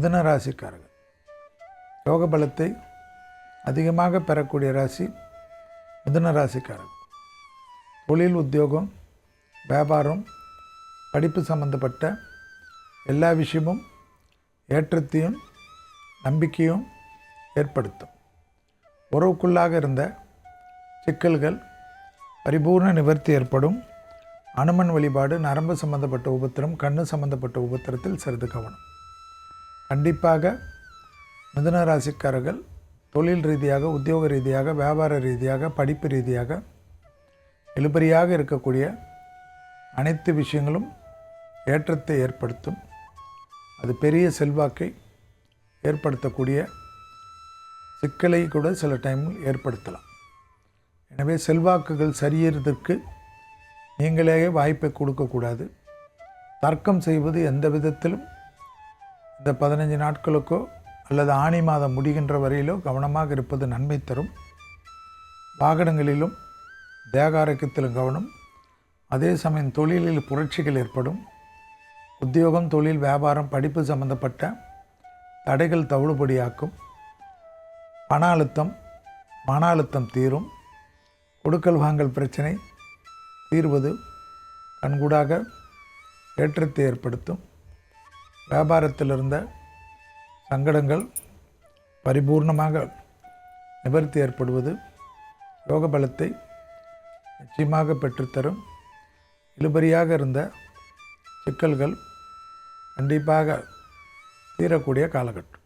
மிதுன ராசிக்காரர்கள் யோக பலத்தை அதிகமாக பெறக்கூடிய ராசி மிதுன ராசிக்காரர்கள். தொழில், உத்தியோகம், வியாபாரம், படிப்பு சம்பந்தப்பட்ட எல்லா விஷயமும் ஏற்றத்தையும் நம்பிக்கையும் ஏற்படுத்தும். உறவுக்குள்ளாக இருந்த சிக்கல்கள் பரிபூர்ண நிவர்த்தி ஏற்படும். அனுமன் வழிபாடு, நரம்பு சம்பந்தப்பட்ட உபத்திரம், கண்ணு சம்பந்தப்பட்ட உபத்திரத்தில் சிறிது கவனம். கண்டிப்பாக மிதுன ராசிக்காரர்கள் தொழில் ரீதியாக, உத்தியோக ரீதியாக, வியாபார ரீதியாக, படிப்பு ரீதியாக இழுபறியாக இருக்கக்கூடிய அனைத்து விஷயங்களும் ஏற்றத்தை ஏற்படுத்தும். அது பெரிய செல்வாக்கை ஏற்படுத்தக்கூடிய சிக்கலை கூட சில டைமில் ஏற்படுத்தலாம். எனவே செல்வாக்குகள் சரியறதற்கு நீங்களே வாய்ப்பை கொடுக்கக்கூடாது. தர்க்கம் செய்வது எந்த விதத்திலும் இந்த 15 நாட்களுக்கோ அல்லது ஆணி மாதம் முடிகின்ற வரையிலோ கவனமாக இருப்பது நன்மை தரும். வாகனங்களிலும் தேக ஆரோக்கியத்திலும் கவனம். அதே சமயம் தொழிலில் புரட்சிகள் ஏற்படும். உத்தியோகம், தொழில், வியாபாரம், படிப்பு சம்பந்தப்பட்ட தடைகள் தவிடுபடியாக்கும். பண அழுத்தம், மன அழுத்தம் தீரும். கொடுக்கல் வாங்கல் பிரச்சனை தீர்வது கண்கூடாக ஏற்றத்தை ஏற்படுத்தும். வியாபாரத்தில் இருந்த சங்கடங்கள் பரிபூர்ணமாக நிவர்த்தி ஏற்படுவது யோக பலத்தை நிச்சயமாக பெற்றுத்தரும். இழுபறியாக இருந்த சிக்கல்கள் கண்டிப்பாக தீரக்கூடிய காலகட்டம்.